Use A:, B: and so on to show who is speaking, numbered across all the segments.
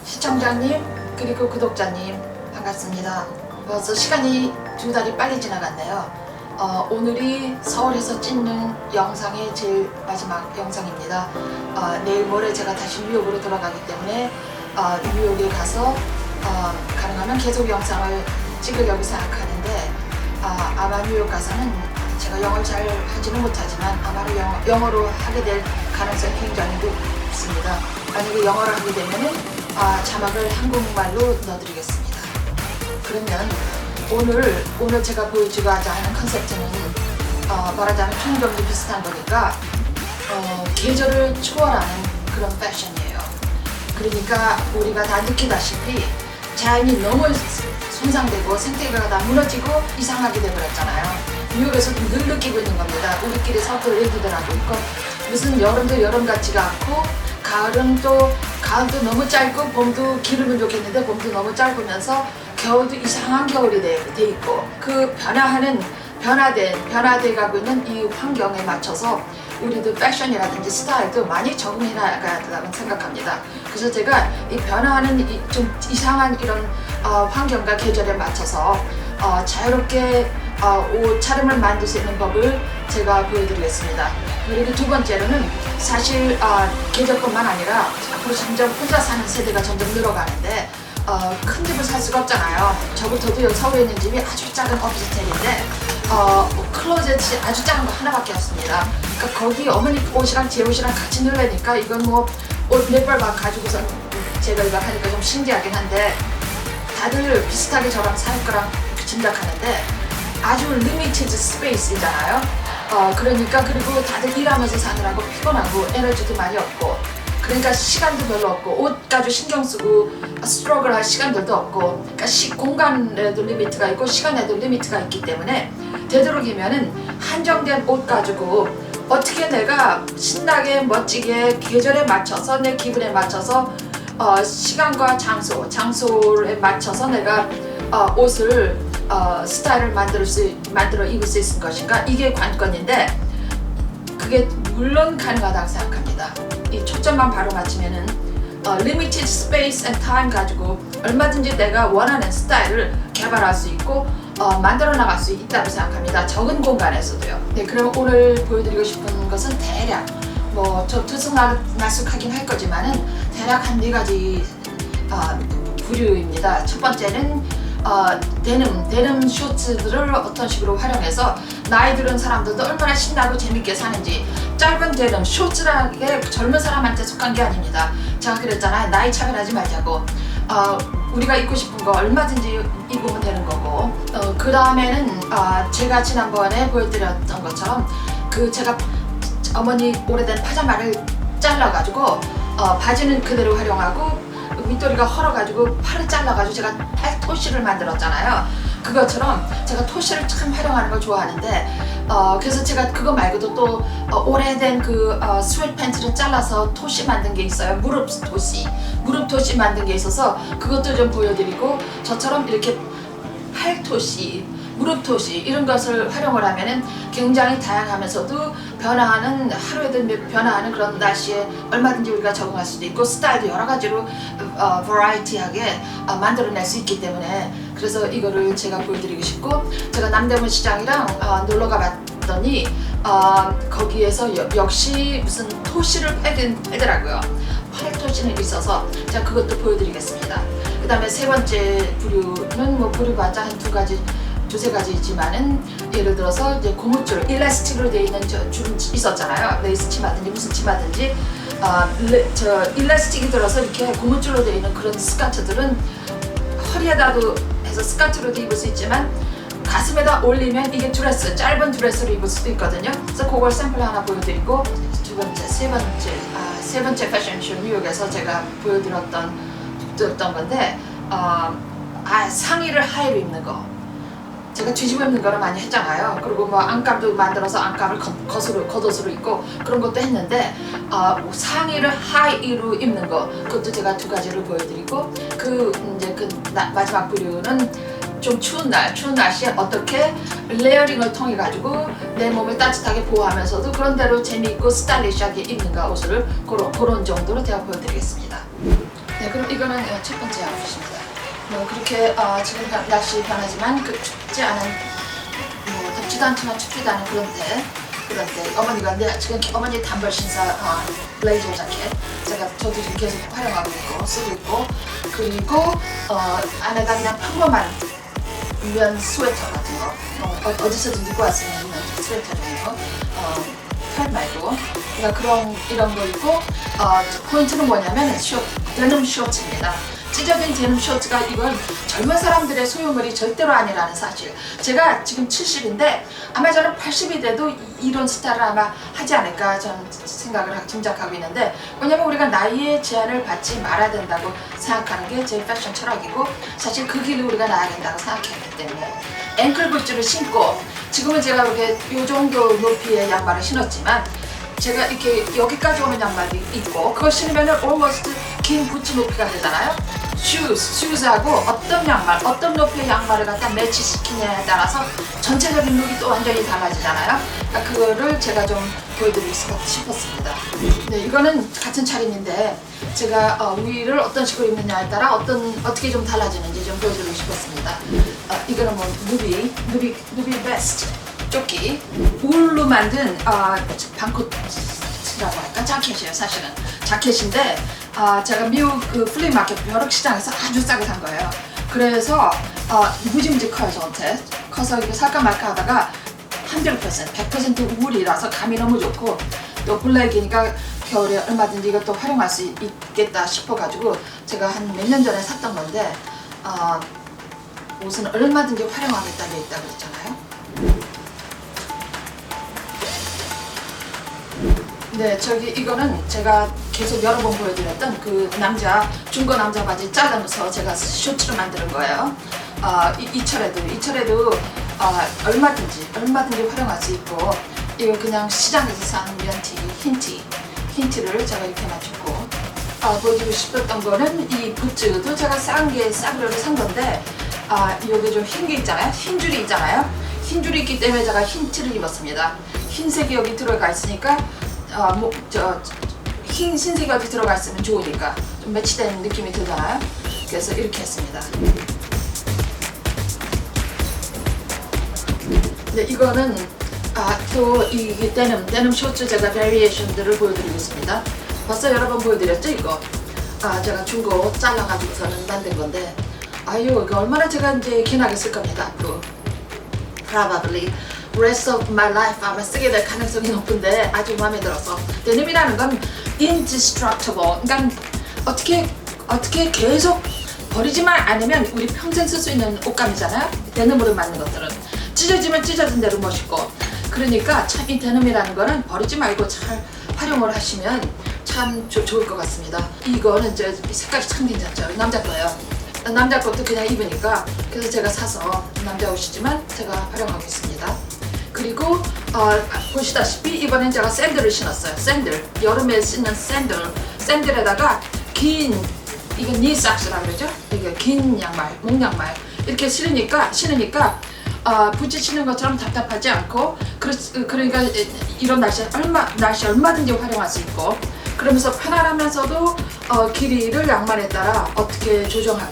A: 시청자님 그리고 구독자님 반갑습니다. 벌써 시간이 2달이 빨리 지나갔네요. 오늘이 서울에서 찍는 영상의 제일 마지막 영상입니다. 내일 모레 제가 다시 뉴욕으로 돌아가기 때문에 뉴욕에 가서 가능하면 계속 영상을 찍으려고 생각하는데 아마 뉴욕 가서는 제가 영어를 잘 하지는 못하지만 아마도 영어로 하게 될 가능성이 굉장히 높습니다. 만약에 영어를 하게 되면은 자막을 한국말로 넣어드리겠습니다. 그러면 오늘 제가 보여주고자 하는 컨셉트는 말하자면 총점도 비슷한 거니까 계절을 초월하는 그런 패션이에요. 그러니까 우리가 다 느끼다시피 자연이 너무 손상되고 생태계가 다 무너지고 이상하게 돼버렸잖아요. 뉴욕에서도 늘 느끼고 있는 겁니다. 우리끼리 서로 얘기더라고. 무슨 여름도 여름 같지가 않고 가을도 너무 짧고 봄도 길으면 좋겠는데 봄도 너무 짧으면서 겨울도 이상한 겨울이 돼 있고 그 변화돼 가고 있는 이 환경에 맞춰서 우리도 패션이라든지 스타일도 많이 적응해 나가야 된다고 생각합니다. 그래서 제가 이 변화하는 좀 이상한 이런 환경과 계절에 맞춰서 자유롭게 옷 차림을 만들 수 있는 법을 제가 보여드리겠습니다. 그리고 두 번째로는 사실 계절뿐만 아니라 앞으로 점점 혼자 사는 세대가 점점 늘어가는데 큰 집을 살 수가 없잖아요. 저부터도 여기 서울에 있는 집이 아주 작은 오피스텔인데 클로젯이 아주 작은 거 하나밖에 없습니다. 그러니까 거기 어머니 옷이랑 제 옷이랑 같이 넣으려니까 이건 뭐 옷 몇 벌 가지고서 제가 이거 하니까 좀 신기하긴 한데 다들 비슷하게 저랑 살 거랑 짐작하는데 아주 리미티드 스페이스이잖아요. 그러니까 그리고 다들 일하면서 사느라고 피곤하고 에너지도 많이 없고 그러니까 시간도 별로 없고 옷 가지고 신경 쓰고 스트러글 할 시간들도 없고 그러니까 공간에도 리미트가 있고 시간에도 리미트가 있기 때문에 되도록이면은 한정된 옷 가지고 어떻게 내가 신나게 멋지게 계절에 맞춰서 내 기분에 맞춰서 시간과 장소에 맞춰서 내가 옷을 스타일을 만들어 입을 수 있을 것인가 이게 관건인데 그게 물론 가능하다고 생각합니다. 이 초점만 바로 맞추면은 limited space and time 가지고 얼마든지 내가 원하는 스타일을 개발할 수 있고 만들어 나갈 수 있다고 생각합니다. 적은 공간에서도요. 네, 그럼 오늘 보여드리고 싶은 것은 대략 저 들쑥날쑥하긴 할 거지만은 대략 한 4가지 부류입니다. 첫 번째는 데님 쇼츠들을 어떤 식으로 활용해서 나이 들은 사람들도 얼마나 신나고 재밌게 사는지 짧은 데님 쇼츠라는 게 젊은 사람한테 속한 게 아닙니다. 제가 그랬잖아요. 나이 차별하지 말자고. 우리가 입고 싶은 거 얼마든지 입으면 되는 거고 그 다음에는 제가 지난번에 보여드렸던 것처럼 제가 어머니 오래된 파자마를 잘라가지고 바지는 그대로 활용하고 윗도리가 헐어가지고 팔을 잘라가지고 제가 팔토시를 만들었잖아요. 그것처럼 제가 토시를 참 활용하는 걸 좋아하는데 그래서 제가 그거 말고도 또 오래된 스웨트 팬츠를 잘라서 토시 만든 게 있어요. 무릎 토시 만든 게 있어서 그것도 좀 보여드리고 저처럼 이렇게 팔토시 무릎 토시 이런 것을 활용을 하면은 굉장히 다양하면서도 하루에도 변화하는 그런 날씨에 얼마든지 우리가 적응할 수도 있고 스타일도 여러 가지로 버라이티하게 만들어낼 수 있기 때문에 그래서 이거를 제가 보여드리고 싶고 제가 남대문 시장이랑 놀러 가봤더니 거기에서 역시 무슨 토시를 팔더라고요. 팔토시는 있어서 제가 그것도 보여드리겠습니다. 그 다음에 세 번째 부류는 부류봤자 한 두세 가지지만은 예를 들어서 이제 고무줄, 일라스틱으로 되어 있는 줄 있었잖아요. 레이스 치마든지 무슨 치마든지 일라스틱이 들어서 이렇게 고무줄로 되어 있는 그런 스커트들은 허리에다도 해서 스커트로도 입을 수 있지만 가슴에다 올리면 이게 짧은 드레스로 입을 수도 있거든요. 그래서 그걸 샘플 하나 보여드리고 세 번째 패션쇼 뉴욕에서 제가 보여드렸던 건데 상의를 하의로 입는 거. 제가 뒤집어 입는 거를 많이 했잖아요. 그리고 안감도 만들어서 안감을 겉옷으로 입고 그런 것도 했는데 상의를 하의로 입는 거 그것도 제가 2가지를 보여드리고 마지막 부류는 좀 추운 날씨에 어떻게 레이어링을 통해 가지고 내 몸을 따뜻하게 보호하면서도 그런 대로 재미있고 스타일리시하게 입는가 옷을 그런 정도로 제가 보여드리겠습니다. 네, 그럼 이거는 첫 번째 아웃핏입니다. 뭐 그렇게 지금 날씨 변하지만 그 춥지 않은 뭐 덥지도 않지만 춥지도 않은 그런 때 어머니가 지금 어머니 단벌 신사 블레이저 자켓 저도 지금 계속 활용하고 있고 쓰고 있고 그리고 안에다 그냥 평범한 면 스웨터 같은 거 어디서든 입고 왔으면 입는 스웨터 정도 털 말고 그러니까 이런 거 입고 포인트는 뭐냐면 데님 쇼츠입니다. 찢어진 데님 쇼츠가 이건 젊은 사람들의 소유물이 절대로 아니라는 사실. 제가 지금 70인데 아마 저는 80이 돼도 이런 스타일을 아마 하지 않을까 저는 생각을 짐작하고 있는데 왜냐면 우리가 나이의 제한을 받지 말아야 된다고 생각하는 게 제 패션 철학이고 사실 그 길을 우리가 나아야 된다고 생각했기 때문에 앵클 굿즈를 신고 지금은 제가 이렇게 이 정도 높이의 양말을 신었지만 제가 이렇게 여기까지 오는 양말이 있고 그거 신으면 almost 긴 부츠 높이가 되잖아요. 슈즈하고 어떤 양말, 어떤 높이의 양말을 갖다 매치시키냐에 따라서 전체적인 룩이 또 완전히 달라지잖아요. 그러니까 그거를 제가 좀 보여드리고 싶었습니다. 네, 이거는 같은 차림인데 제가 위를 어떤 식으로 입느냐에 따라 어떻게 좀 달라지는지 좀 보여드리고 싶었습니다. 이거는 뭐 누비 베스트 조끼 울로 만든 방코트라고 할까? 자켓이에요. 사실은 자켓인데 제가 미국 그 플리마켓 벼룩시장에서 아주 싸게 산 거예요. 그래서 무지무지 커요. 저한테 커서 이거 살까 말까 하다가 100% 울이라서 감이 너무 좋고 또 블랙이니까 겨울에 얼마든지 이것도 활용할 수 있겠다 싶어가지고 제가 한 몇 년 전에 샀던 건데 옷은 얼마든지 활용하겠다 돼 있다 그랬잖아요. 네, 이거는 제가 계속 여러 번 보여드렸던 그 중고 남자 바지 짜다면서 제가 쇼츠로 만드는 거예요. 이철에도 얼마든지 활용할 수 있고 이거 그냥 시장에서 산 면티, 흰티를 제가 이렇게 맞췄고 보여주고 싶었던 거는 이 부츠도 제가 싸구려로 산 건데 여기 좀 흰 게 있잖아요. 흰 줄이 있잖아요. 흰 줄이 있기 때문에 제가 흰 티를 입었습니다. 흰색이 여기 들어가 있으니까 흰색이 어디 들어가 있으면 좋으니까 좀 매치된 느낌이 들잖아요. 그래서 이렇게 했습니다. 네, 이거는 또 이 데님 쇼츠 제가 베리에이션들을 보여드리고 있습니다. 벌써 여러 번 보여드렸죠 이거. 제가 중고 잘라가지고서는 만든 건데 이거 얼마나 제가 이제 기나게 쓸 겁니다 앞으로. Probably rest of my life 아마 쓰게 될 가능성이 높은데 아주 마음에 들어서 데님이라는 건 indestructible 그러니까 어떻게 계속 버리지만 않으면 우리 평생 쓸 수 있는 옷감이잖아요. 데님으로 만든 것들은 찢어지면 찢어진 대로 멋있고 그러니까 참 이 데님이라는 거는 버리지 말고 잘 활용을 하시면 참 좋을 것 같습니다. 이거는 이제 색깔이 참 괜찮죠. 남자 거예요. 남자 것도 그냥 입으니까 그래서 제가 사서 남자 옷이지만 제가 활용하고 있습니다. 그리고 보시다시피 이번엔 제가 샌들을 신었어요. 샌들 여름에 신는 샌들에다가 긴 이거 니삭스라고 그러죠? 이게 긴 양말, 목양말 이렇게 신으니까 부츠 신는 것처럼 답답하지 않고 그러니까 이런 날씨에 얼마든지 활용할 수 있고 그러면서 편안하면서도 길이를 양말에 따라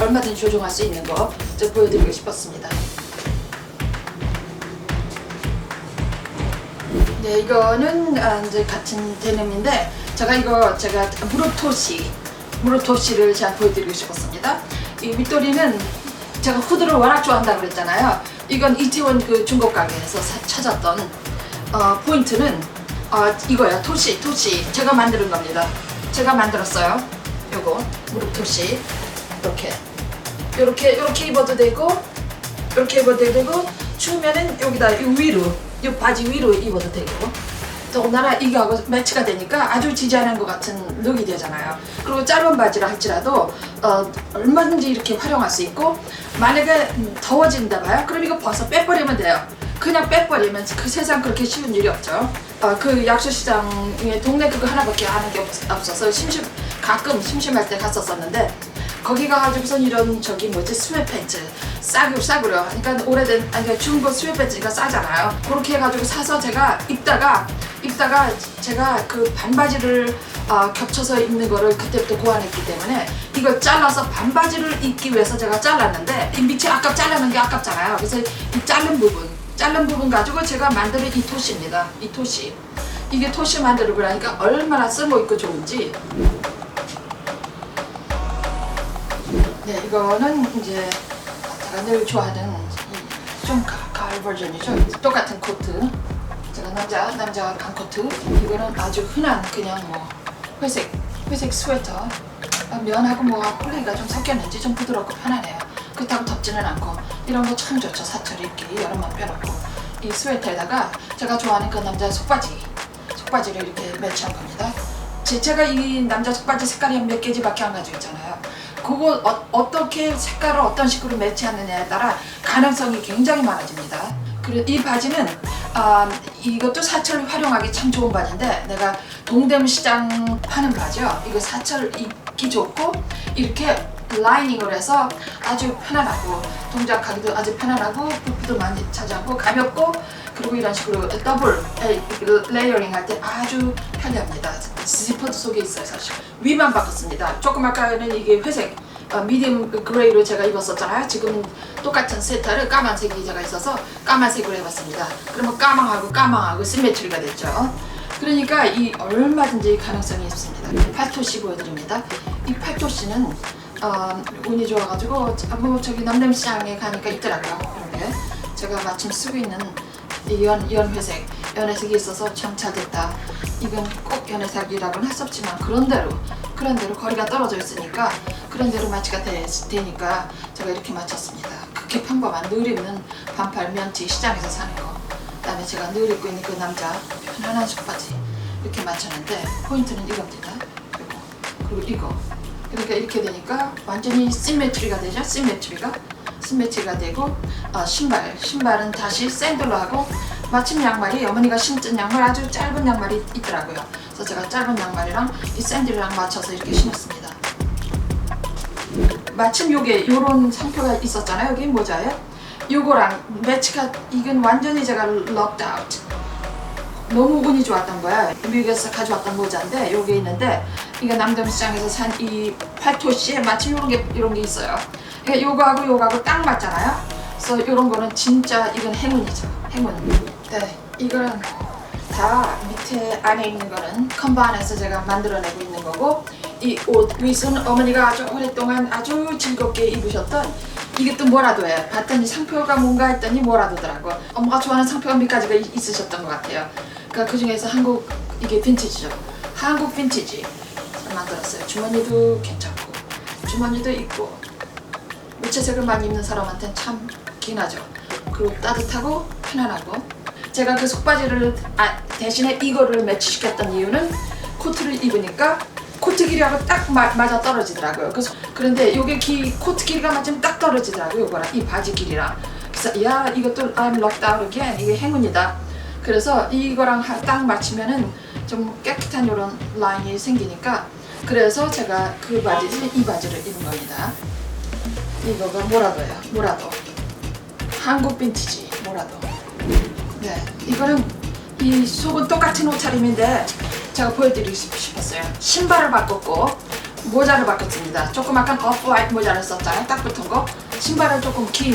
A: 얼마든지 조정할 수 있는 거 보여드리고 싶었습니다. 네, 이거는 이제 같은 데님인데 제가 무릎토시를 제가 보여드리고 싶었습니다. 이 윗도리는 제가 후드를 워낙 좋아한다고 그랬잖아요. 이건 이태원 그 중고 가게에서 찾았던 포인트는 이거예요. 토시 제가 만드는 겁니다. 제가 만들었어요. 요거 무릎토시 이렇게 입어도 되고 이렇게 입어도 되고 추우면은 여기다 이 바지 위로 입어도 되고 더군다나 이거하고 매치가 되니까 아주 지저분한 것 같은 룩이 되잖아요. 그리고 짧은 바지라 할지라도 얼마든지 이렇게 활용할 수 있고 만약에 더워진다 봐요. 그럼 이거 벗어 빼버리면 돼요. 그냥 빼버리면 그 세상 그렇게 쉬운 일이 없죠. 그 약수시장에 동네 그거 하나밖에 아는 게 없어서 가끔 심심할 때 갔었었는데 거기 가가지고선 이런 저기 뭐지 스웨트팬츠 싸구려 그러니까 오래된 아니 중고 스웨트팬츠가 싸잖아요. 그렇게 해가지고 사서 제가 입다가 제가 그 반바지를 겹쳐서 입는 거를 그때부터 고안했기 때문에 이걸 잘라서 반바지를 입기 위해서 제가 잘랐는데 이 밑에 아까 잘라놓은 게 아깝잖아요. 그래서 이 자른 부분 가지고 제가 만드는 이 토시입니다. 이 토시. 이게 토시 만들고 나니까 얼마나 쓸모있고 좋은지. 네, 이거는 이제 제가 늘 좋아하는 좀 가을 버전이죠. 똑같은 코트. 제가 남자 간코트. 이거는 아주 흔한 그냥 뭐 회색 스웨터. 면하고 뭐가 폴레이가 좀 섞였는지 좀 부드럽고 편하네요. 그렇다고 덥지는 않고 이런 거 참 좋죠. 사철 입기 여름만 빼놓고 이 스웨터에다가 제가 좋아하는 그 남자 속바지를 이렇게 매치한 겁니다. 제가 이 남자 속바지 색깔이 몇 개지밖에 안 가지고 있잖아요. 그거 어떻게 색깔을 어떤 식으로 매치하느냐에 따라 가능성이 굉장히 많아집니다. 그리고 이 바지는 이것도 사철 활용하기 참 좋은 바지인데 내가 동대문시장 파는 바지요. 이거 사철 입기 좋고 이렇게 라이닝을 해서 아주 편안하고 동작하기도 아주 편안하고 부피도 많이 차지하고 가볍고 그리고 이런 식으로 더블 레이어링 할 때 아주 편리합니다. 지퍼도 속에 있어요. 사실 위만 바꿨습니다. 조금 아까는 이게 회색 미디움 그레이로 제가 입었었잖아요. 지금 똑같은 세타를 까만색이 제가 있어서 까만색으로 해봤습니다. 그러면 까망하고 시메트리가 됐죠. 그러니까 이 얼마든지 가능성이 있습니다. 팔토시 보여드립니다. 이 팔토시는 운이 좋아가지고 저기 남대문시장에 가니까 있더라고요. 이렇게 제가 마침 쓰고 있는 이 연회색이 있어서 참 잘됐다. 이건 꼭 연회색이라고는 할 수 없지만 그런 대로 거리가 떨어져 있으니까 그런 대로 마취가 되니까 제가 이렇게 맞췄습니다. 그렇게 평범한 늘 입는 반팔 면티 시장에서 사는 거. 그다음에 제가 늘 입고 있는 그 남자 편안한 속바지 이렇게 맞췄는데 포인트는 이겁니다. 그리고 이거. 그러니까 이렇게 되니까 완전히 시메트리가 되죠. 시메트리가 되고 신발은 다시 샌들로 하고 마침 양말이 어머니가 신던 양말 아주 짧은 양말이 있더라고요. 그래서 제가 짧은 양말이랑 이 샌들이랑 맞춰서 이렇게 신었습니다. 마침 요런 상표가 있었잖아요. 여기 모자에 요거랑 매치가 이건 완전히 제가 럭드아웃. 너무 운이 좋았던 거야. 미국에서 가져왔던 모자인데 요게 있는데 이게 남대문시장에서 산 이 팔토시에 마침 이런 게 있어요. 그러니까 요거하고 딱 맞잖아요. 그래서 이런 거는 진짜 이건 행운이죠. 행운. 네, 이거는 다 밑에 안에 있는 거는 컴바인에서 제가 만들어내고 있는 거고 이 옷 윗은 어머니가 아주 오랫동안 아주 즐겁게 입으셨던 이게 또 뭐라도예요. 봤더니 상표가 뭔가 했더니 뭐라도더라고. 엄마가 좋아하는 상표가 몇 가지가 있으셨던 것 같아요. 그러니까 그 중에서 한국 이게 빈티지죠. 한국 빈티지 만들었어요. 주머니도 괜찮고 주머니도 있고 무채색을 많이 입는 사람한테는 참 기나죠. 그리고 따뜻하고 편안하고 제가 그 속바지를 대신에 이거를 매치시켰던 이유는 코트를 입으니까 코트 길이하고 딱 맞아 떨어지더라고요. 그런데 요게 코트 길이가 맞으면 딱 떨어지더라고요. 요거랑 이 바지 길이랑. 그래서 야 이것도 I'm locked out again. 이게 행운이다. 그래서 이거랑 딱 맞추면은 좀 깨끗한 요런 라인이 생기니까 그래서 제가 이 바지를 입은 겁니다. 이거가 뭐라도예요. 뭐라도. 한국 빈티지 뭐라도. 네, 이거는 이 속은 똑같은 옷차림인데 제가 보여드리고 싶었어요. 신발을 바꿨고 모자를 바꿨습니다. 조금 약간 오프 화이트 모자를 썼잖아요. 딱 붙은 거. 신발을 조금 긴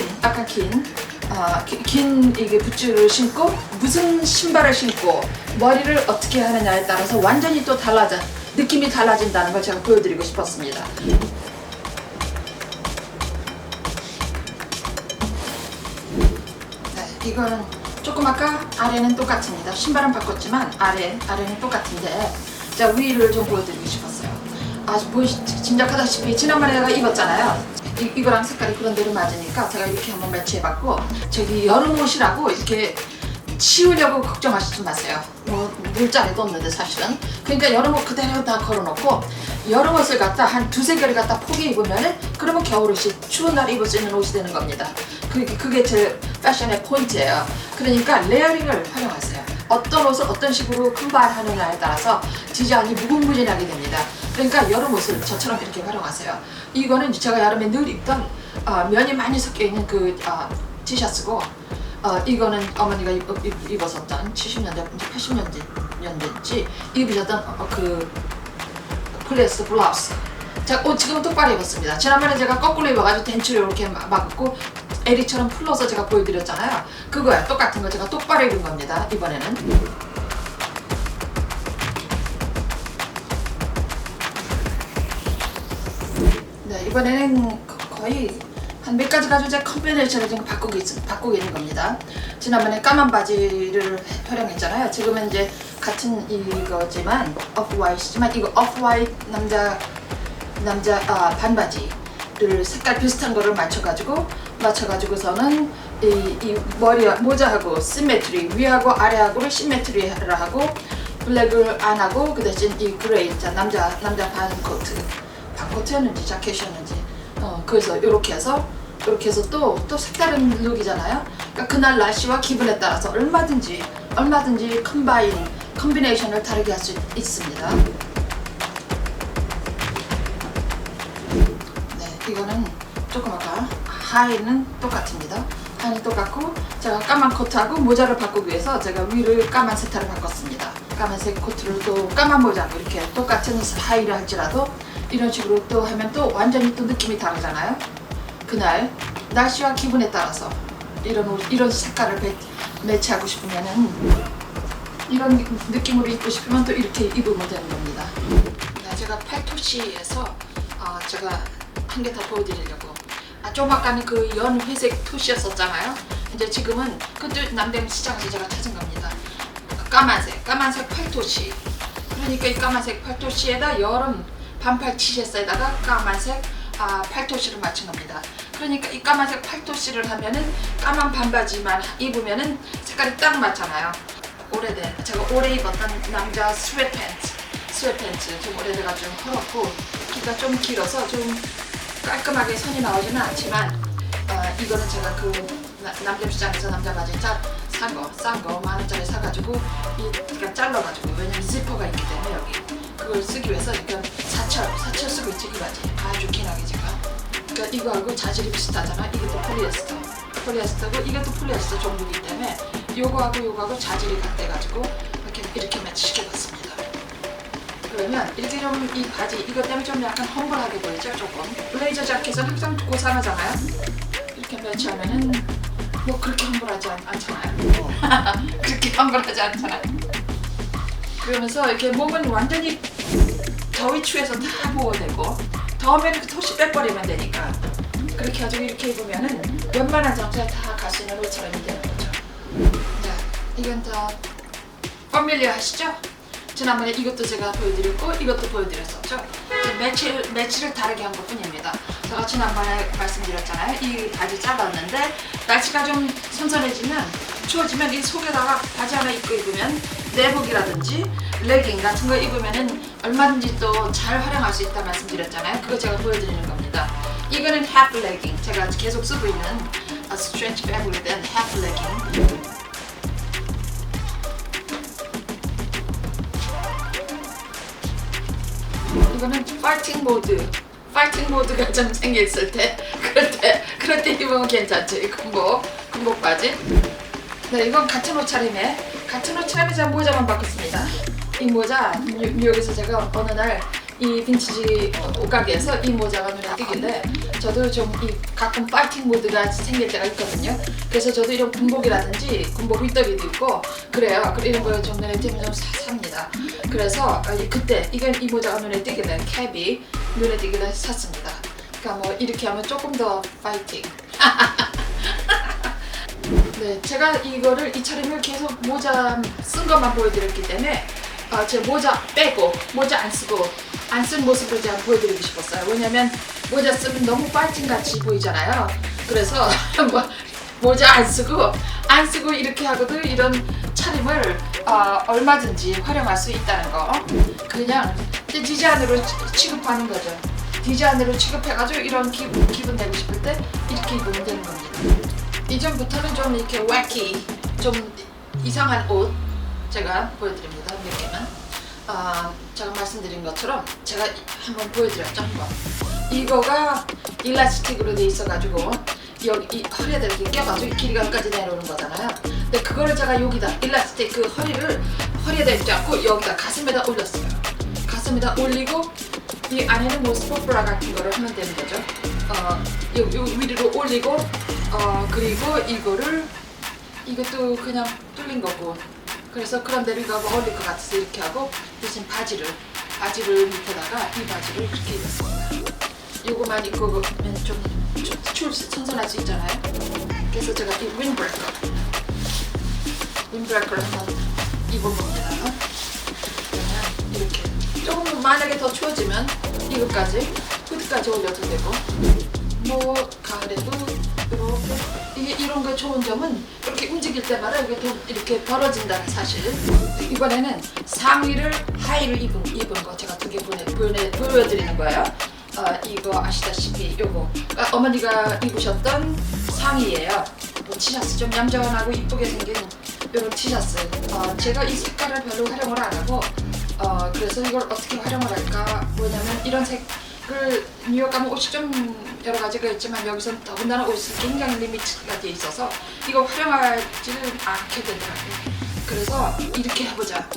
A: 이게 붓질을 신고 무슨 신발을 신고 머리를 어떻게 하느냐에 따라서 완전히 또 느낌이 달라진다는 걸 제가 보여드리고 싶었습니다. 네, 이거는 조금 아까 아래는 똑같습니다. 신발은 바꿨지만 아래는 똑같은데 제가 위를 좀 보여드리고 싶었어요. 짐작하다시피 지난번에 내가 입었잖아요. 이거랑 색깔이 그런 대로 맞으니까 제가 이렇게 한번 매치해봤고 저기 여름 옷이라고 이렇게 치우려고 걱정하시지 마세요. 뭐 물자리도 없는데 사실은. 그러니까 여름 옷 그대로 다 걸어놓고 여름 옷을 갖다 한 두세 개를 갖다 포개 입으면은 그러면 겨울 옷이 추운 날 입을 수 있는 옷이 되는 겁니다. 그게 제 패션의 포인트예요. 그러니까 레이어링을 활용하세요. 어떤 옷을 어떤 식으로 금발하느냐에 따라서 디자인이 무궁무진하게 됩니다. 그러니까 여름 옷을 저처럼 이렇게 활용하세요. 이거는 제가 여름에 늘 입던 면이 많이 섞여 있는 그 티셔츠고, 이거는 어머니가 입었었던 70년대, 80년대인지 입으셨던 그 폴리에스터 블라우스. 자, 옷 지금 똑바로 입었습니다. 지난번에 제가 거꾸로 입어가지고 덴츠를 이렇게 막고 에리처럼 풀러서 제가 보여드렸잖아요. 그거야, 똑같은 거 제가 똑바로 입은 겁니다. 이번에는. 네, 이번에는 거의 한 몇 가지 가지고 제가 컨비네이션을 지금 바꾸고 있는 겁니다. 지난번에 까만 바지를 활용했잖아요. 지금은 이제 같은 이거지만 오프 화이트지만 이거 오프 화이트 남자 반바지를 색깔 비슷한 거를 맞춰가지고서는 이 머리 모자하고 시메트리, 위하고 아래하고를 시메트리를 하고 블랙을 안 하고 그 대신 이 그레이 남자 반코트였는지 자켓이었는지 그래서 이렇게 해서 또 색다른 룩이잖아요. 그러니까 그날 날씨와 기분에 따라서 얼마든지 컨비네이션을 다르게 할 수 있습니다. 네, 이거는 조금 아까 하의는 똑같습니다. 하의는 똑같고 제가 까만 코트하고 모자를 바꾸기 위해서 제가 위를 까만 세타를 바꿨습니다. 까만색 코트를 또 까만 모자하고 이렇게 똑같은 하의를 할지라도 이런 식으로 또 하면 또 완전히 또 느낌이 다르잖아요. 그날 날씨와 기분에 따라서 이런 색깔을 매치하고 싶으면은 이런 느낌으로 입고 싶으면 또 이렇게 입으면 되는 겁니다. 네, 제가 팔토시에서 제가 한 개 더 보여드리려고 좀 아까는 그 연 회색 토시였었잖아요. 이제 지금은 그것도 남대문 시장에서 제가 찾은 겁니다. 까만색 팔토시. 그러니까 이 까만색 팔토시에다 여름 반팔 티셔츠에다가 까만색 팔토시를 맞춘 겁니다. 그러니까 이 까만색 팔토시를 하면은 까만 반바지만 입으면은 색깔이 딱 맞잖아요. 제가 오래 입었던 남자 스웨트팬츠 좀 오래돼가지고 헐었고 키가 좀 길어서 좀 깔끔하게 선이 나오지는 않지만 이거는 제가 그 남대문시장에서 남자 바지 싼 거 10,000원짜리 사가지고 이가 잘라가지고, 왜냐면 지퍼가 있기 때문에 여기 그걸 쓰기 위해서 이건 사철 쓰고 있지. 이 바지 아주 긴하게 제가. 그러니까 이거하고 자질이 비슷하잖아. 이것도 폴리에스터고 이것도 폴리에스터 종류이기 때문에 요거하고 자질이 같아가지고 이렇게 매치시켜봤습니다. 그러면 이렇게 좀 이 바지 이것 때문에 좀 약간 험블하게 보이죠. 조금 블레이저 자켓은 항상 고상하잖아요. 이렇게 매치하면은 뭐 그렇게 험블하지 않잖아요. 그렇게 험블하지 않잖아요. 그러면서 이렇게 몸은 완전히 더위 추에서 다 보호되고 더우면 그 토시 빼버리면 되니까 그렇게 가지고 이렇게 입으면은 웬만한 장소에 다 갈 수 있는 옷처럼 되는 거죠. 자, 이건 다 패밀리어 하시죠? 지난번에 이것도 제가 보여드렸고 이것도 보여드렸었죠. 매치를 다르게 한 것뿐입니다. 제가 지난번에 말씀드렸잖아요. 이 바지 잘랐는데 날씨가 좀 선선해지면 추워지면 이 속에다가 바지 하나 입고 입으면 내복이라든지 레깅 같은 거 입으면은 얼마든지 또 잘 활용할 수 있다 말씀드렸잖아요. 그거 제가 보여드리는 겁니다. 이거는 half legging, 제가 계속 쓰고 있는 스트레치 패브릭에 대한 half legging. 이거는 파이팅 모드가 좀 생겼을 때 그럴 때 입으면 괜찮죠. 이 군복 바지. 네, 이건 같은 옷차림에 제가 모자만 바꿨습니다. 이 모자 뉴욕에서 제가 어느 날 이 빈티지 옷가게에서 이 모자가 눈에 띄길래 저도 좀 가끔 파이팅 모드가 생길 때가 있거든요. 그래서 저도 이런 군복 윗더비도 있고 그래요. 이런 거 좀 눈에 띄면 좀 삽니다. 그래서 그때 이 모자가 눈에 띄길래 캡이 눈에 띄길래 샀습니다. 그러니까 뭐 이렇게 하면 조금 더 파이팅. 네, 제가 이 차림을 계속 모자 쓴 것만 보여드렸기 때문에 제 모자 빼고 모자 안 쓴 모습을 제가 보여드리고 싶었어요. 왜냐면 모자 쓰면 너무 파이팅같이 보이잖아요. 그래서 모자 안 쓰고 이렇게 하고도 이런 차림을 얼마든지 활용할 수 있다는 거. 그냥 디자인으로 취급하는 거죠. 디자인으로 취급해가지고 이런 기분 내고 싶을 때 이렇게 입으면 되는 겁니다. 이전부터는 좀 이렇게 wacky, 좀 이상한 옷 제가 보여드립니다. 몇 개만. 제가 말씀드린 것처럼 제가 한번 보여드렸죠. 한번 이거가 일라스틱으로 돼 있어가지고 여기 이 허리에다 이렇게 껴가지고 길이가 여기까지 내려오는 거잖아요. 근데 그거를 제가 여기다 일라스틱 그 허리를 허리에다 입지 않고 여기다 가슴에다 올렸어요. 가슴에다 올리고 이 안에는 뭐 스포브라 같은 거를 하면 되는 거죠. 요 위로 올리고 그리고 이것도 그냥 뚫린 거고, 그래서 그런 대로 이거 어울릴 것 같아서 이렇게 하고 대신 바지를 밑에다가 이 바지를 그렇게 입었습니다. 요거만 입고 오면 좀 선선할 수 있잖아요. 그래서 제가 이 윈브레이커를 한번 입어봅니다. 그러면 이렇게 조금 만약에 더 추워지면 이것까지 후드까지 올려도 되고, 뭐 가을에도 이렇게 이런 거 좋은 점은 이렇게 움직일 때마다 이게 좀 이렇게 벌어진다는 사실. 이번에는 상의를 하의를 입은 거 제가 두 개 보여드리는 거예요. 이거 아시다시피 요거 어머니가 입으셨던 상의예요. 티셔츠 좀 얌전하고 이쁘게 생긴 이런 티셔츠. 제가 이 색깔을 별로 활용을 안 하고 그래서 이걸 어떻게 활용을 할까. 뭐냐면 이런 색을 뉴욕 가면 옷이 좀 여러 가지가 있지만 여기서는 더군다나 옷이 굉장히 리미트가 돼 있어서 이거 활용하지를 않게 되더라고요. 그래서 이렇게 해보자.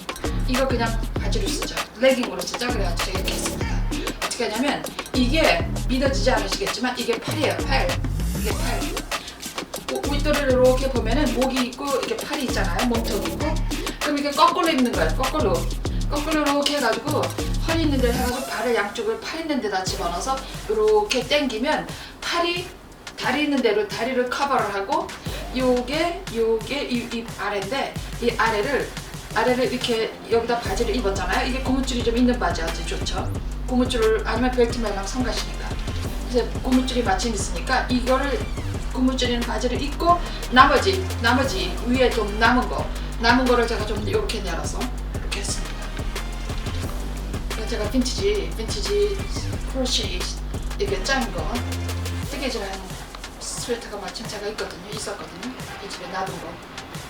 A: 이거 그냥 바지로 쓰자. 레깅으로 쓰자. 그래가지고 제가 이렇게 했습니다. 어떻게 하냐면 이게 믿어지지 않으시겠지만 이게 팔이에요. 팔. 이게 팔. 윗도리를 이렇게 보면은 목이 있고 이렇게 팔이 있잖아요. 몸통이 있고. 그럼 이게 거꾸로 입는 거예요. 거꾸로 이렇게 해가지고 허리 있는 데를 해가지고 발을 양쪽을 팔 있는 데다 집어넣어서 이렇게 당기면 팔이 다리 있는 대로 다리를 커버를 하고 요게 이 아래인데 이 아래를 이렇게 여기다 바지를 입었잖아요. 이게 고무줄이 좀 있는 바지 아주 좋죠. 고무줄을 아니면 벨트 매랑 성가시니까. 그래서 고무줄이 마침 있으니까 이거를 고무줄 있는 바지를 입고 나머지 위에 좀 남은 거를 제가 좀 이렇게 내려서 이렇게 했습니다. 제가 빈티지 크로셰 이렇게 짠 거 뜨개질한 스웨터가 마침 제가 있었거든요. 이 집에 놔둔 거.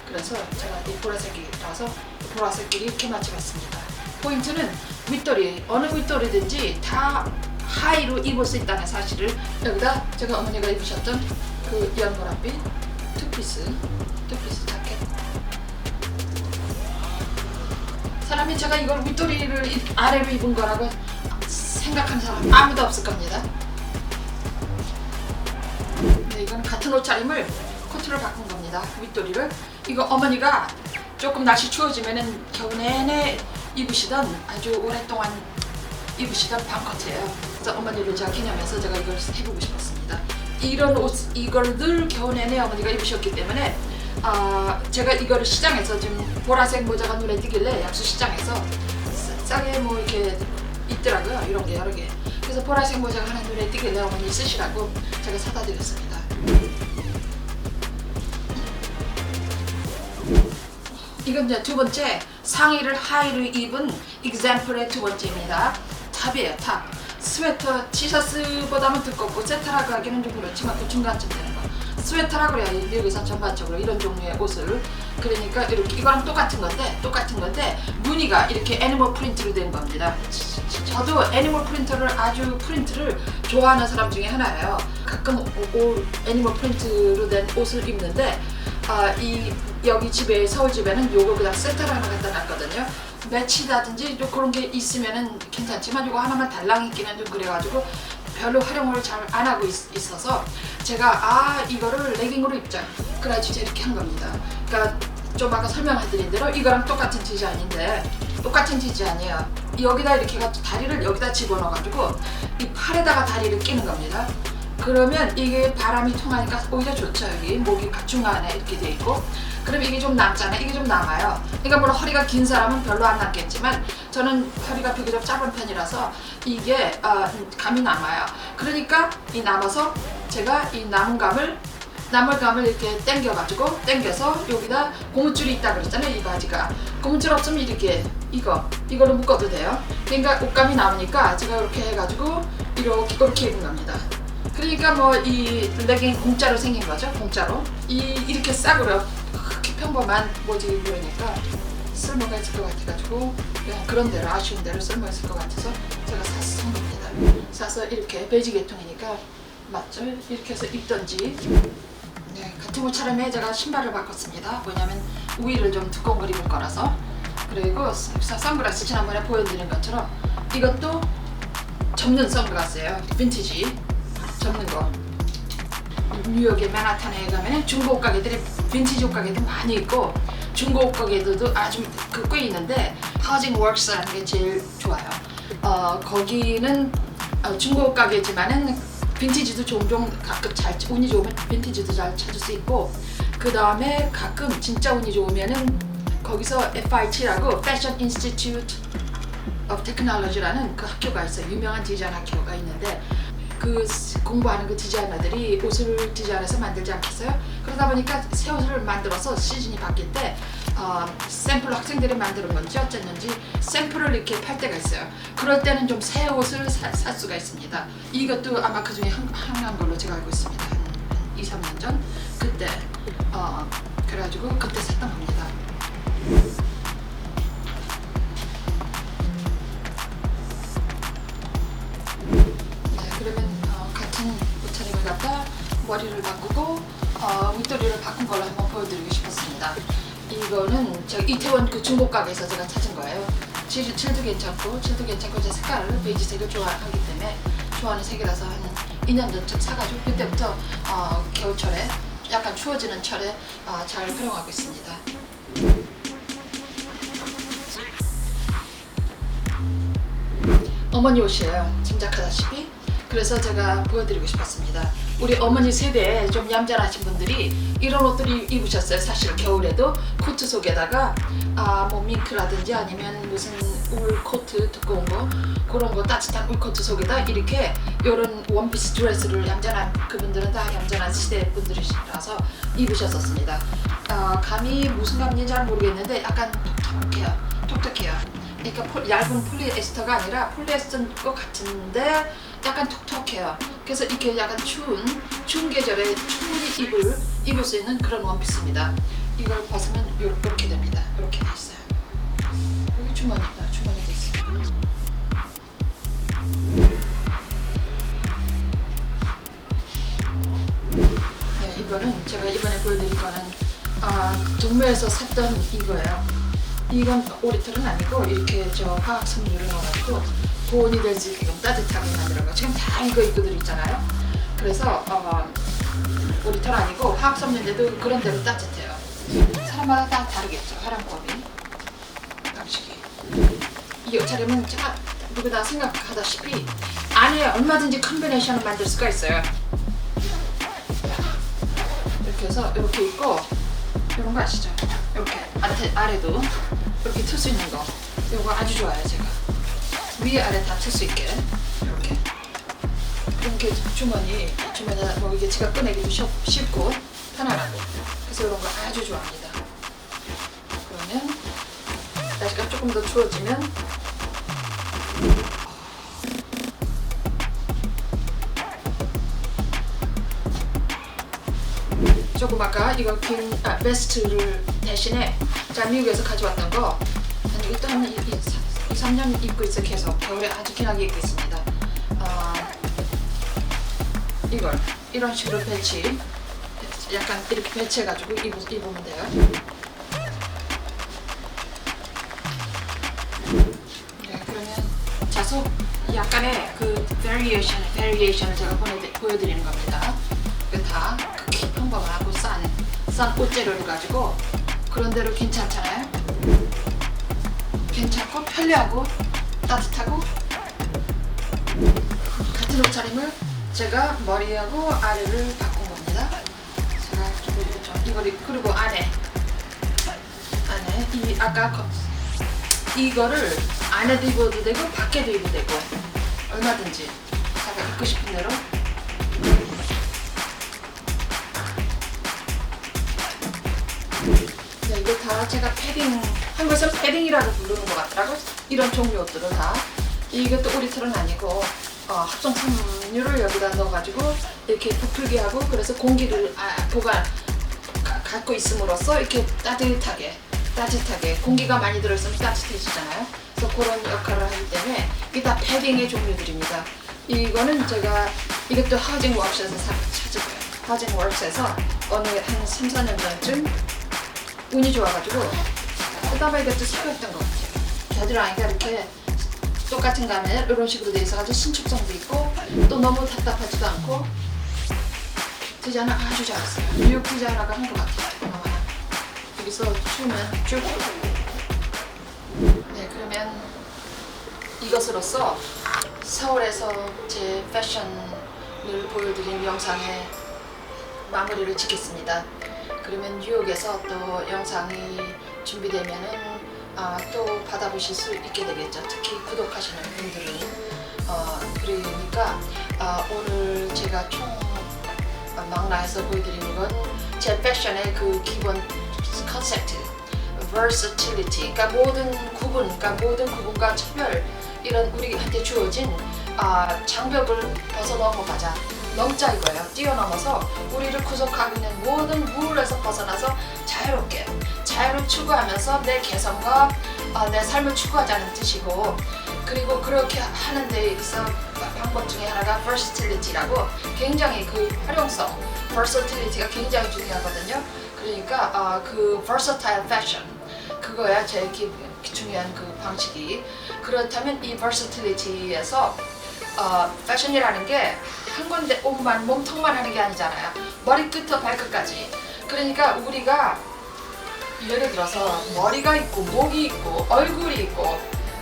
A: 그래서 제가 이 보라색이라서 보라색끼리 이렇게 맞춰봤습니다. 포인트는 윗도리, 어느 윗도리든지 다 하의로 입을 수 있다는 사실을 여기다 제가 어머니가 입으셨던 그 연보랏빛 투피스 자켓. 사람이 제가 이걸 윗도리를 아래로 입은 거라고 생각하는 사람 아무도 없을 겁니다. 네, 이건 같은 옷차림을 코트를 바꾼 겁니다. 윗도리를. 이거 어머니가 조금 날씨 추워지면은 겨우 내내 입으시던 아주 오랫동안 입으시던 밤코트예요. 그래서 어머니를 제가 기념해서 제가 이걸 해보고 싶었습니다. 이런 옷, 이걸 늘 겨우 내내 어머니가 입으셨기 때문에 제가 이거를 시장에서 지금 보라색 모자가 눈에 띄길래 약수시장에서 싸게 뭐 이렇게 있더라고요. 이런 게 여러 개. 그래서 보라색 모자가 하나 눈에 띄길래 어머니 쓰시라고 제가 사다 드렸습니다. 이건 이제 두 번째 상의를 하의로 입은 example의 두 번째입니다. 탑이에요. 탑. 스웨터, 티셔츠보다는 두껍고 세타라고 하기는 좀 그렇지만 그 중간쯤 되는 거. 스웨터라고 그래요. 미국에서 전반적으로 이런 종류의 옷을. 그러니까 이렇게 이거랑 똑같은 건데 무늬가 이렇게 애니멀 프린트로 된 겁니다. 저도 애니멀 프린트를 좋아하는 사람 중에 하나예요. 가끔 애니멀 프린트로 된 옷을 입는데 여기 집에 서울 집에는 요거 그냥 세트를 하나 갖다 놨거든요. 매치라든지 그런 게 있으면은 괜찮지만 이거 하나만 달랑 있기는 좀 그래가지고 별로 활용을 잘 안 하고 있어서 제가 이거를 레깅으로 입자. 그래가지고 이렇게 한 겁니다. 그러니까 좀 아까 설명해드린 대로 이거랑 똑같은 디자인인데 똑같은 디자인이에요. 여기다 이렇게 해가지고 다리를 여기다 집어넣어가지고 이 팔에다가 다리를 끼는 겁니다. 그러면 이게 바람이 통하니까 오히려 좋죠. 여기 목이 중간에 이렇게 돼 있고. 그럼 이게 좀 남잖아요. 이게 좀 남아요. 그러니까 물론 허리가 긴 사람은 별로 안 남겠지만 저는 허리가 비교적 짧은 편이라서 이게 감이 남아요. 그러니까 이 남아서 제가 이 남은 감을 이렇게 당겨서 여기다 고무줄이 있다 그랬잖아요. 이 바지가 고무줄 없으면 이렇게 이걸로 묶어도 돼요. 그러니까 옷감이 남으니까 제가 이렇게 해가지고 이렇게 입은 겁니다. 그러니까 뭐 이 레깅 공짜로 생긴 거죠. 공짜로 이렇게 싸구려 그렇게 평범한 모지 그러니까 쓸모가 있을 것 같아가지고 그런 대로 아쉬운 대로 쓸모있을 것 같아서 제가 사서 산 겁니다. 사서 이렇게 베이지 계통이니까 맞죠? 이렇게 해서 입던지. 네, 같은 옷차림에 제가 신발을 바꿨습니다. 왜냐면 위를 좀 두꺼운 걸 입을 거라서. 그리고 선글라스 지난번에 보여드린 것처럼 이것도 접는 선글라스예요. 빈티지 접는 거. 뉴욕의 맨하탄에 가면 중고 옷 가게들이 빈티지 옷 가게도 많이 있고 중고 옷 가게들도 아주 꽤 있는데 하우징 워크스라는 게 제일 좋아요. 거기는 중고 옷 가게지만은 빈티지도 종종 가끔 운이 좋으면 빈티지도 잘 찾을 수 있고, 그 다음에 가끔 진짜 운이 좋으면은 거기서 FIT라고 Fashion Institute of Technology라는 그 학교가 있어요. 유명한 디자인 학교가 있는데 그 공부하는 그 디자이너들이 옷을 디자인해서 만들지 않겠어요? 그러다 보니까 새 옷을 만들어서 시즌이 바뀔 때 샘플 학생들이 만드는 건지 어쨌는지 샘플을 이렇게 팔 때가 있어요. 그럴 때는 좀 새 옷을 살 수가 있습니다. 이것도 아마 그 중에 하나인 걸로 제가 알고 있습니다. 한 2, 3년 전 그때 그래가지고 그때 샀던 겁니다. 그러면 같은 옷차림을 갖다 머리를 바꾸고 윗도리를 바꾼 걸로 한번 보여드리고 싶었습니다. 이거는 제가 이태원 그 중고 가게에서 제가 찾은 거예요. 질도 괜찮고 제 색깔을 베이지색을 좋아하기 때문에 좋아하는 색이라서 한 2년 전쯤 사가지고 그때부터 겨울철에 약간 추워지는 철에 잘 활용하고 있습니다. 어머니 옷이에요. 짐작하다시피. 그래서 제가 보여드리고 싶었습니다. 우리 어머니 세대에 좀 얌전하신 분들이 이런 옷들을 입으셨어요. 사실 겨울에도 코트 속에다가 뭐 밍크라든지 아니면 무슨 울 코트 두꺼운 거 그런 거 따뜻한 울 코트 속에다 이렇게 이런 원피스 드레스를 얌전한 그분들은 다 얌전한 시대 분들이라서 입으셨었습니다. 감이 무슨 감인지 잘 모르겠는데 약간 톡톡해요. 그러니까 얇은 폴리에스터가 아니라 폴리에스터인 것 같은데 약간 톡톡해요. 그래서 이렇게 약간 추운 계절에 충분히 입을 수 있는 그런 원피스입니다. 이걸 벗으면 이렇게 됩니다. 이렇게 돼 있어요. 여기 주머니도 있어요. 네, 이거는 제가 이번에 보여드릴 거는 동묘에서 샀던 이거예요. 이건 오리털은 아니고 이렇게 저 화학 섬유를 넣어가지고 보온이 될 수 있게끔 따뜻하게 만들어 가 지금 다 이거 입고들 있잖아요. 그래서 오리털 아니고 화학 섬유인데도 그런 대로 따뜻해요. 사람마다 다 다르겠죠. 활용법이 방식이. 이 옷차림은 제가 누구나 생각하다시피 안에 얼마든지 컨비네이션을 만들 수가 있어요. 이렇게 해서 이렇게 입고 이런 거 아시죠? 이렇게 아래도 이렇게 틀 수 있는 거 이거 아주 좋아요. 제가 위 아래 다 틀 수 있게 이렇게 주머니에다 뭐 이게 제가 꺼내기도 쉽고 편안하고 그래서 이런 거 아주 좋아합니다. 그러면 날씨가 조금 더 추워지면 조금 아까 이거 긴 베스트를 대신에 제가 미국에서 가져왔던 거 이것도 한 2, 3년 입고 있어. 계속 겨울에 아주 긴하게 입고 있습니다. 이걸 이런 식으로 배치 약간 이렇게 배치해가지고 입으면 돼요. 네, 그러면 자소 약간의 그 variation을 제가 보여드리는 겁니다. 다 극히 평범하고 싼 옷재료를 가지고 그런 대로 괜찮잖아요. 괜찮고 편리하고 따뜻하고 같은 옷차림을 제가 머리하고 아래를 바꾼 겁니다. 제가 이거를 그리고 안에 이 아까 이거를 안에도 입어도 되고 밖에도 입어도 되고 얼마든지 제가 입고 싶은 대로. 네, 이거 다 제가 한국에서 패딩이라고 부르는 것 같더라고. 이런 종류 옷들은 다. 이것도 오리털은 아니고 합성 섬유를 여기다 넣어가지고 이렇게 부풀게 하고 그래서 공기를 갖고 있음으로써 이렇게 따뜻하게 공기가 많이 들어있으면 따뜻해지잖아요. 또 그런 역할을 하기 때문에 이게 다 패딩의 종류들입니다. 이거는 제가 이것도 하우징워크스에서 찾은 거예요. 하우징워크스에서 어느 한 3, 4년 전쯤 운이 좋아가지고 그다음에 이것도 새로웠던 것 같아요. 겨드랑이가 이렇게 똑같은 가면 이런 식으로 돼 있어가지고 신축성도 있고 또 너무 답답하지도 않고 디자인을 아주 잘했어요. 뉴욕 디자이너가 한 것 같아요. 여기서 주면 쭉. 네, 그러면 이것으로써 서울에서 제 패션을 보여드린 영상의 마무리를 짓겠습니다. 그러면 뉴욕에서 또 영상이 준비되면은 또 받아보실 수 있게 되겠죠. 특히 구독하시는 분들은. 그러니까 오늘 제가 총 망라해서 보여드리는 건 제 패션의 그 기본 컨셉트, versatility, 그러니까 모든 구분과 차별, 이런 우리한테 주어진 장벽을 벗어 넘어가자. 넘자 이거예요. 뛰어넘어서 우리를 구속하고 있는 모든 룰에서 벗어나서 자유를 추구하면서 내 개성과 내 삶을 추구하자는 뜻이고, 그리고 그렇게 하는 데 있어 방법 중에 하나가 versatility라고, 굉장히 그 활용성, versatility가 굉장히 중요하거든요. 그러니까 그 versatile fashion, 그거야 제일 중요한 그 방식이. 그렇다면 이 versatility에서 패션이라는 게 한 군데 옷만, 몸통만 하는 게 아니잖아요. 머리끝부터 발끝까지. 그러니까 우리가 예를 들어서 머리가 있고 목이 있고 얼굴이 있고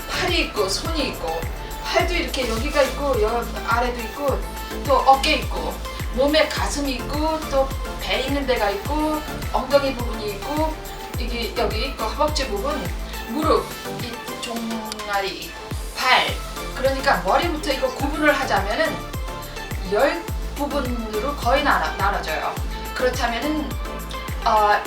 A: 팔이 있고 손이 있고, 팔도 이렇게 여기가 있고 여기 아래도 있고 또 어깨 있고 몸에 가슴이 있고 또 배 있는 데가 있고 엉덩이 부분이 있고 이게 여기 있고 허벅지 부분, 무릎, 이 종아리, 발. 그러니까 머리부터 이거 구분을 하자면은 10부분으로 거의 나눠져요. 그렇다면은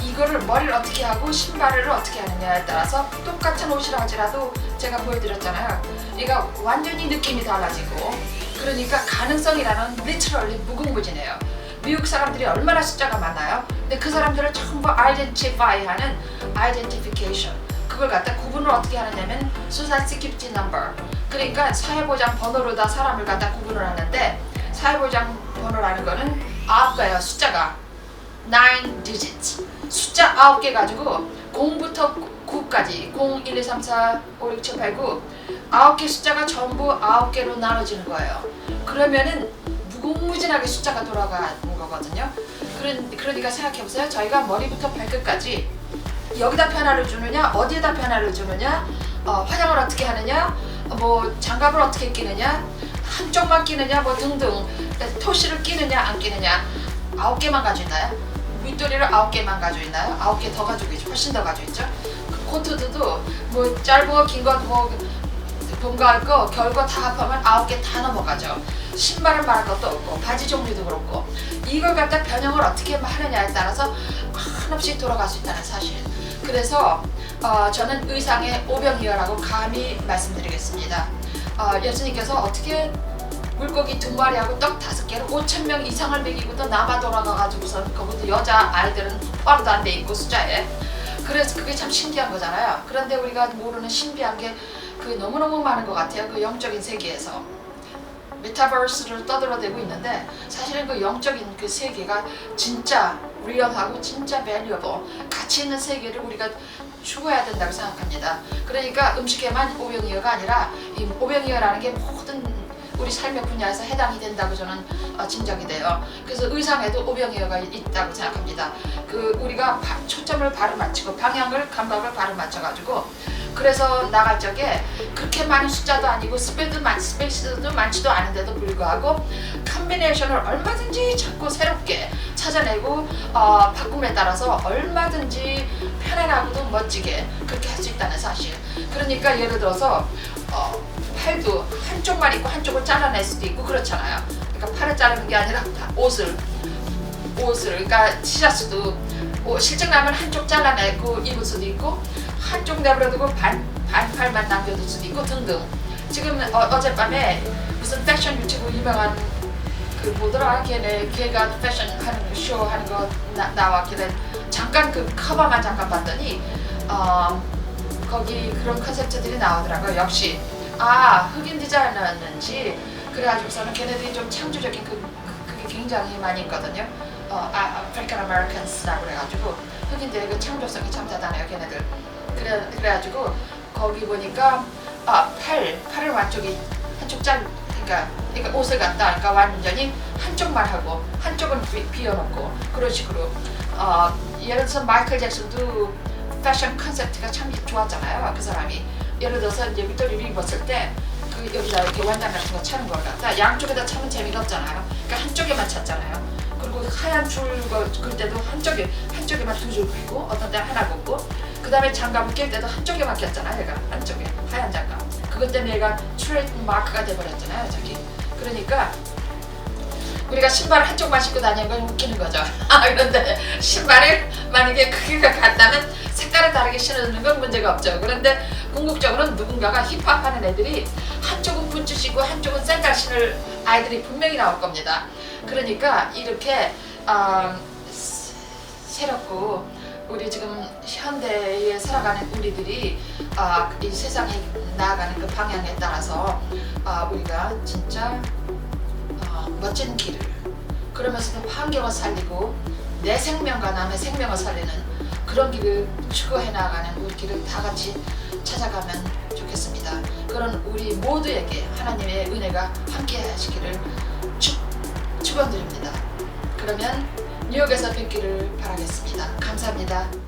A: 이거를 머리를 어떻게 하고 신발을 어떻게 하느냐에 따라서 똑같은 옷이라 할지라도 제가 보여드렸잖아요. 이거 완전히 느낌이 달라지고, 그러니까 가능성이라는 literally 무궁무진해요. 미국 사람들이 얼마나 숫자가 많아요. 근데 그 사람들을 전부 identify하는 identification, 그걸 갖다 구분을 어떻게 하느냐면 social security number, 그러니까 사회보장 번호로 다 사람을 갖다 구분을 하는데, 사회보장 번호라는 거는 9개예요. 숫자가 9 digits, 숫자 9개 가지고 0부터 9까지 0, 1, 2, 3, 4, 5, 6, 7, 8, 9 9개 숫자가 전부 9개로 나눠지는 거예요. 그러면은 무궁무진하게 숫자가 돌아가는 거거든요. 그러니까 생각해보세요. 저희가 머리부터 발끝까지 여기다 변화를 주느냐, 어디에다 변화를 주느냐, 화장을 어떻게 하느냐, 뭐 장갑을 어떻게 끼느냐, 한쪽만 끼느냐, 뭐 등등, 토시를 끼느냐 안 끼느냐, 9개만 가지고 있나요? 윗도리를 9개만 가지고 있나요? 9개 더 가지고 있죠. 훨씬 더 가지고 있죠. 그 코트도 뭐 짧은 거, 긴 거, 뭐 봄가을 거, 겨울 거 다 합하면 9개 다 넘어가죠. 신발은 말할 것도 없고, 바지 종류도 그렇고, 이걸 갖다 변형을 어떻게 하느냐에 따라서 한없이 돌아갈 수 있다는 사실. 그래서 저는 의상의 오병이어라고 감히 말씀드리겠습니다. 예수님께서 어떻게 물고기 2마리하고 떡 5개를 5,000명 이상을 먹이고 또 남아 돌아가가지고서, 그것도 여자 아이들은 포함도 안 돼 있고 숫자에. 그래서 그게 참 신기한 거잖아요. 그런데 우리가 모르는 신비한 게 그 너무너무 많은 것 같아요. 그 영적인 세계에서 메타버스를 떠들어대고 있는데, 사실은 그 영적인 그 세계가 진짜 리얼하고 진짜 valuable, 가치 있는 세계를 우리가 추구해야 된다고 생각합니다. 그러니까 음식에만 오병이어가 아니라 이 오병이어라는 게 모든 우리 삶의 분야에서 해당이 된다고 저는 짐작이 돼요. 그래서 의상에도 오병이어가 있다고 생각합니다. 그 우리가 초점을 바로 맞추고 방향을, 감각을 바로 맞춰가지고, 그래서 나갈 적에 그렇게 많은 숫자도 아니고 스페이스도 많지도 않은데도 불구하고 컨비네이션을 얼마든지 자꾸 새롭게 찾아내고 바꿈에 따라서 얼마든지 편안하고도 멋지게 그렇게 할 수 있다는 사실. 그러니까 예를 들어서 팔도 한쪽만 있고 한쪽을 잘라낼 수도 있고 그렇잖아요. 그러니까 팔을 자르는 게 아니라 옷을 그러니까 티셔츠도 실증 나면 한쪽 잘라내고 입을 수도 있고, 한쪽 내버려두고 반팔만 남겨둘 수도 있고 등등. 지금 어젯밤에 무슨 패션 유튜브 유명한 그 뭐더라, 걔가 패션 하는 쇼 하는 거 나왔길래 잠깐 그 커버만 잠깐 봤더니 거기 그런 컨셉트들이 나오더라고요. 역시 흑인 디자이너였는지 그래가지고서는 걔네들이 좀 창조적인 그게 굉장히 많이 있거든요. African Americans라고 그래가지고 흑인들의 그 창조성이 참 대단해요, 걔네들. 그래가지고 거기 보니까 팔을 완쪽이 한쪽 그러니까 옷을 갖다 그러니까 완전히 한쪽만 하고 한쪽은 비워놓고 그런 식으로 예를 들어서 마이클 잭슨도 패션 컨셉트가 참 좋았잖아요. 그 사람이 예를 들어서 이제 빅토리를 입었을 때 그 여기다 이렇게 완단 같은 거 차는 걸 갖다 양쪽에다 차면 재미가 없잖아요. 그러니까 한쪽에만 찼잖아요. 그리고 하얀 줄 그럴 때도 한쪽에만 두 줄 그리고 어떤 때 하나 긋고 그 다음에 장갑을 낄 때도 한쪽에만 꼈잖아요. 얘가 한쪽에 하얀 장갑. 그것 때문에 얘가 트레이드 마크가 돼버렸잖아요. 저기. 그러니까 우리가 신발을 한쪽만 신고 다니는 건 웃기는 거죠. 그런데 신발을 만약에 크기가 같다면 색깔을 다르게 신어주는 건 문제가 없죠. 그런데 궁극적으로는 누군가가 힙합하는 애들이 한쪽은 굿즈 신고 한쪽은 샌들 신을 아이들이 분명히 나올 겁니다. 그러니까 이렇게 새롭고 우리 지금 현대에 살아가는 우리들이 이 세상에 나아가는 그 방향에 따라서 우리가 진짜 멋진 길을 그러면서도 환경을 살리고 내 생명과 남의 생명을 살리는 그런 길을 추구해 나가는 우리 길을 다 같이 찾아가면 좋겠습니다. 그런 우리 모두에게 하나님의 은혜가 함께 하시기를 축원드립니다. 그러면 뉴욕에서 뵙기를 바라겠습니다. 감사합니다.